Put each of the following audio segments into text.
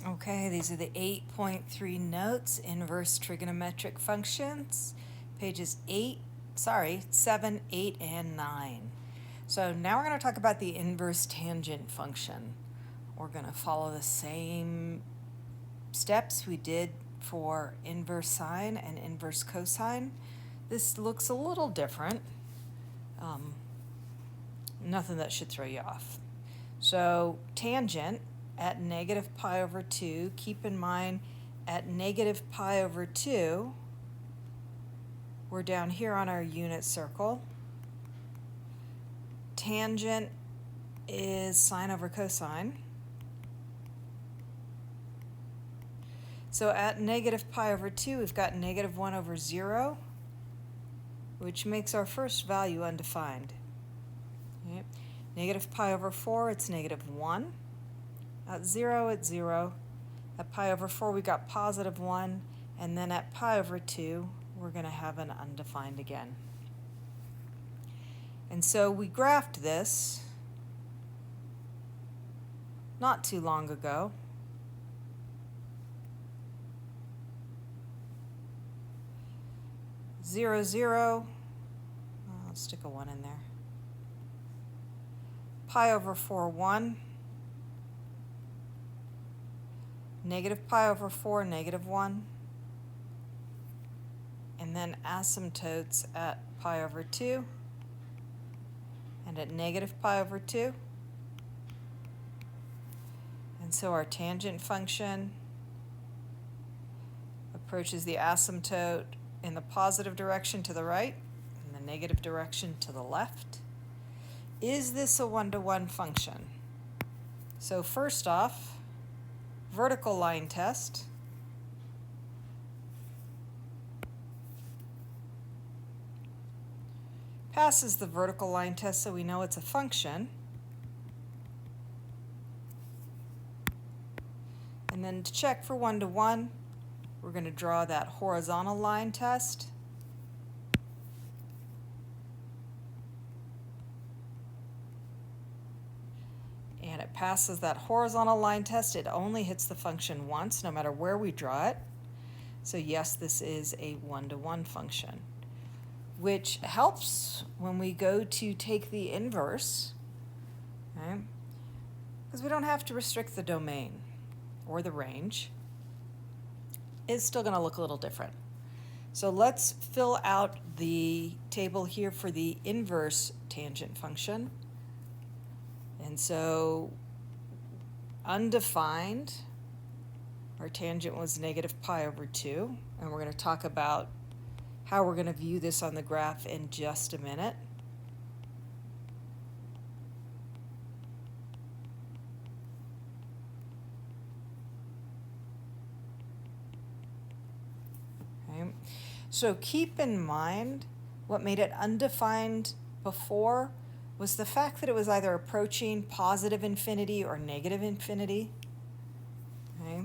Okay, these are the 8.3 notes, inverse trigonometric functions, pages 7, 8, and 9. So now we're going to talk about the inverse tangent function. We're going to follow the same steps we did for inverse sine and inverse cosine. This looks a little different. Nothing that should throw you off. So tangent at negative pi over 2, keep in mind at negative pi over 2, we're down here on our unit circle. Tangent is sine over cosine. So at negative pi over 2, we've got negative 1 over 0, which makes our first value undefined. Okay. Negative pi over 4, it's negative 1. At 0, it's 0. At pi over 4, we got positive 1. And then at pi over 2, we're going to have an undefined again. And so we graphed this not too long ago. Zero, zero. I'll stick a 1 in there. Pi over 4, 1. Negative pi over 4, negative 1. And then asymptotes at pi over 2 and at negative pi over 2. And so our tangent function approaches the asymptote in the positive direction to the right and the negative direction to the left. Is this a one-to-one function? So first off, vertical line test. Passes the vertical line test, so we know it's a function. And then to check for one-to-one, we're going to draw that horizontal line test. And it passes that horizontal line test. It only hits the function once, no matter where we draw it. So yes, this is a one-to-one function, which helps when we go to take the inverse, okay? Because we don't have to restrict the domain or the range. It's still going to look a little different. So let's fill out the table here for the inverse tangent function. And so undefined, our tangent was negative pi over 2, and we're going to talk about how we're going to view this on the graph in just a minute. Okay. So keep in mind what made it undefined before was the fact that it was either approaching positive infinity or negative infinity. Okay.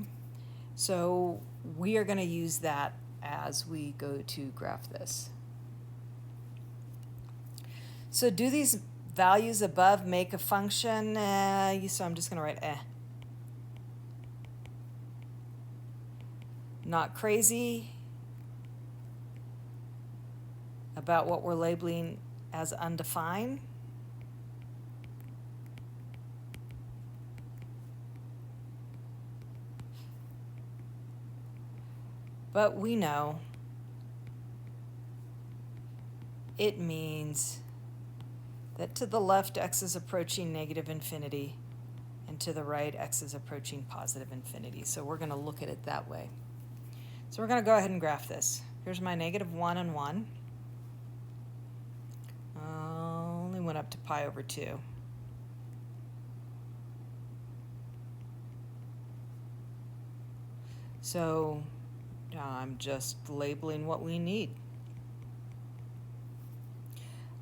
So we are going to use that as we go to graph this. So do these values above make a function? So I'm just going to write Not crazy about what we're labeling as undefined. But we know it means that to the left, x is approaching negative infinity, and to the right, x is approaching positive infinity. So we're going to look at it that way. So we're going to go ahead and graph this. Here's my negative 1 and 1. Only went up to pi over 2. So I'm just labeling what we need.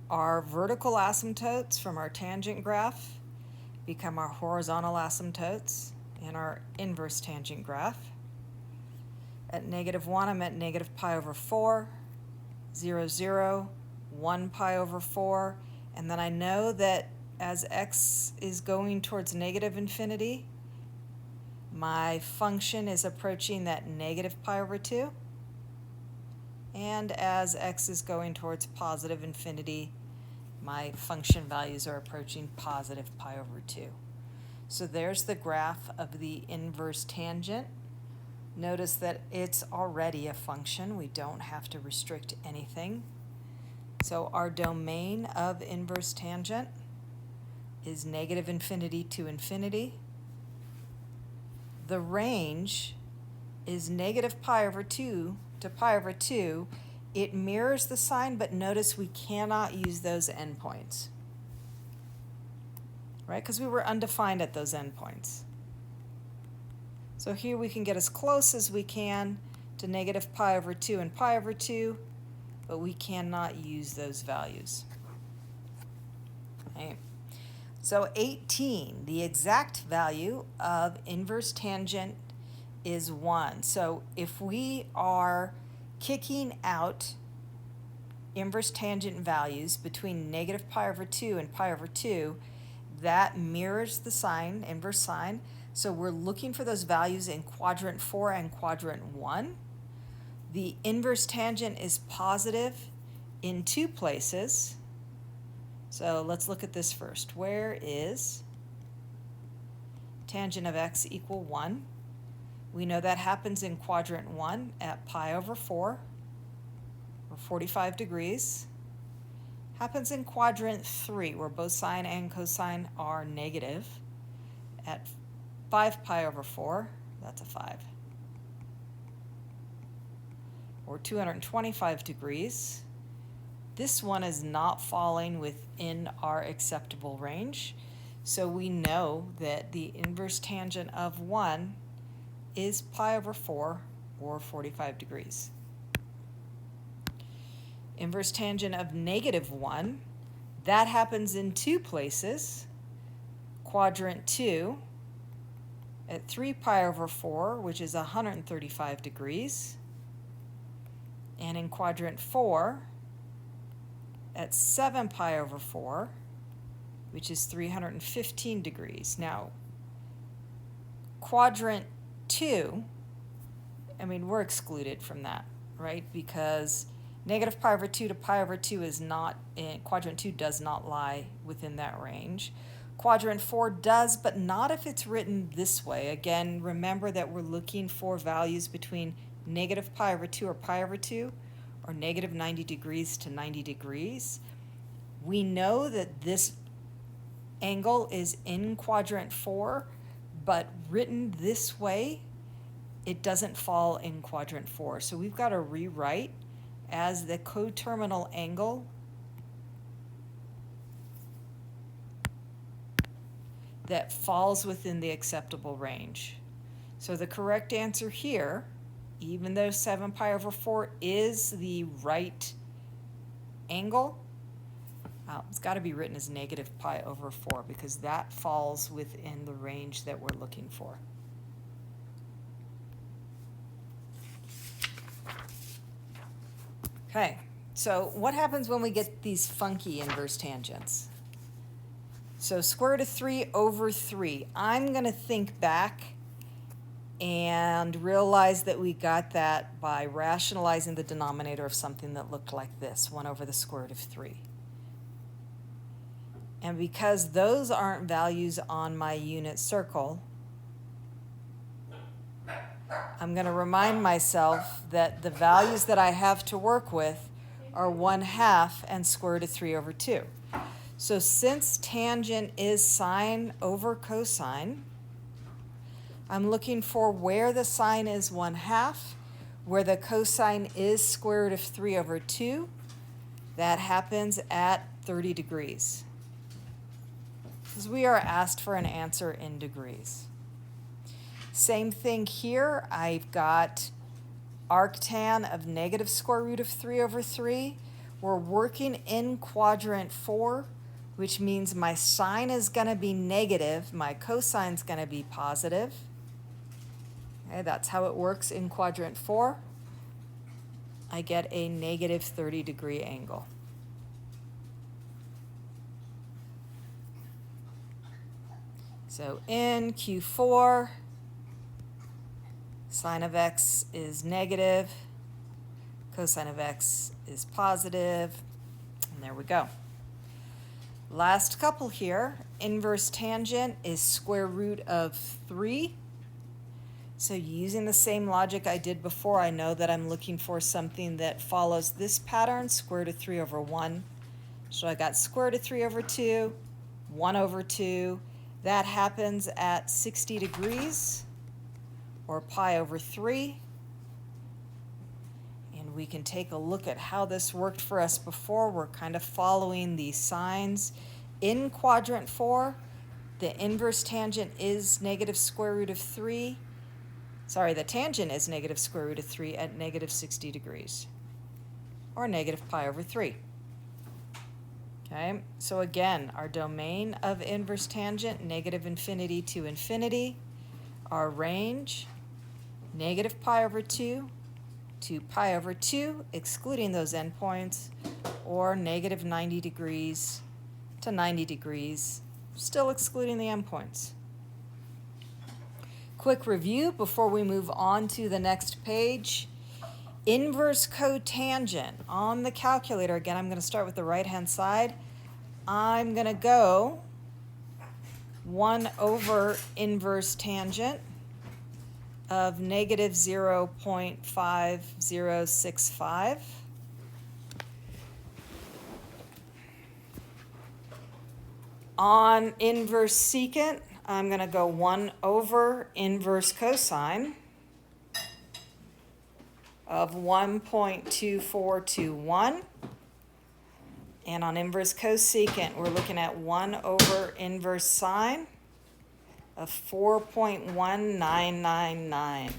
Our vertical asymptotes from our tangent graph become our horizontal asymptotes in our inverse tangent graph. At negative 1, I'm at negative pi over 4, 0, 0, 1 pi over 4, and then I know that as x is going towards negative infinity, my function is approaching that negative pi over 2. And as x is going towards positive infinity, my function values are approaching positive pi over 2. So there's the graph of the inverse tangent. Notice that it's already a function. We don't have to restrict anything. So our domain of inverse tangent is negative infinity to infinity. The range is negative pi over 2 to pi over 2. It mirrors the sign, but notice we cannot use those endpoints, right? Because we were undefined at those endpoints. So here we can get as close as we can to negative pi over 2 and pi over 2, but we cannot use those values. Okay. So 18, the exact value of inverse tangent is 1. So if we are kicking out inverse tangent values between negative pi over 2 and pi over 2, that mirrors the sign, inverse sign. So we're looking for those values in quadrant 4 and quadrant 1. The inverse tangent is positive in 2 places. So let's look at this first. Where is tangent of x equal 1? We know that happens in quadrant 1 at pi over 4, or 45 degrees. Happens in quadrant 3, where both sine and cosine are negative, at 5 pi over 4, that's a 5. Or 225 degrees. This one is not falling within our acceptable range, so we know that the inverse tangent of 1 is pi over 4, or 45 degrees. Inverse tangent of negative 1, that happens in 2 places. Quadrant 2 at 3 pi over 4, which is 135 degrees. And in quadrant 4 at 7 pi over 4, which is 315 degrees. Now, quadrant 2, I mean, we're excluded from that, right? Because negative pi over 2 to pi over 2 is not, in quadrant 2 does not lie within that range. Quadrant 4 does, but not if it's written this way. Again, remember that we're looking for values between negative pi over 2 or pi over 2, or negative 90 degrees to 90 degrees. We know that this angle is in quadrant 4, but written this way, it doesn't fall in quadrant 4. So we've got to rewrite as the coterminal angle that falls within the acceptable range. So the correct answer here, even though 7 pi over 4 is the right angle, it's got to be written as negative pi over 4 because that falls within the range that we're looking for. Okay, so what happens when we get these funky inverse tangents? So square root of 3 over 3. I'm going to think back and realize that we got that by rationalizing the denominator of something that looked like this, 1 over the square root of 3. And because those aren't values on my unit circle, I'm going to remind myself that the values that I have to work with are 1/2 and square root of 3 over 2. So since tangent is sine over cosine, I'm looking for where the sine is 1/2, where the cosine is square root of 3 over 2. That happens at 30 degrees. Because we are asked for an answer in degrees. Same thing here. I've got arctan of negative square root of 3 over 3. We're working in quadrant 4, which means my sine is going to be negative, my cosine is going to be positive. Okay, that's how it works in quadrant 4. I get a negative 30 degree angle. So in Q4, Sine of x is negative, cosine of x is positive, and there we go. Last couple here, inverse tangent is square root of 3. So using the same logic I did before, I know that I'm looking for something that follows this pattern, square root of 3 over 1. So I got square root of 3 over 2, 1 over 2. That happens at 60 degrees, or pi over 3. And we can take a look at how this worked for us before. We're kind of following the signs. In quadrant 4, the inverse tangent is negative square root of 3. Sorry, the tangent is negative square root of 3 at negative 60 degrees, or negative pi over 3. Okay, so again, our domain of inverse tangent, negative infinity to infinity. Our range, negative pi over 2 to pi over 2, excluding those endpoints, or negative 90 degrees to 90 degrees, still excluding the endpoints. Quick review before we move on to the next page. Inverse cotangent on the calculator. Again, I'm going to start with the right-hand side. I'm going to go 1 over inverse tangent of negative 0.5065. On inverse secant, I'm going to go 1 over inverse cosine of 1.2421. And on inverse cosecant, we're looking at 1 over inverse sine of 4.1999.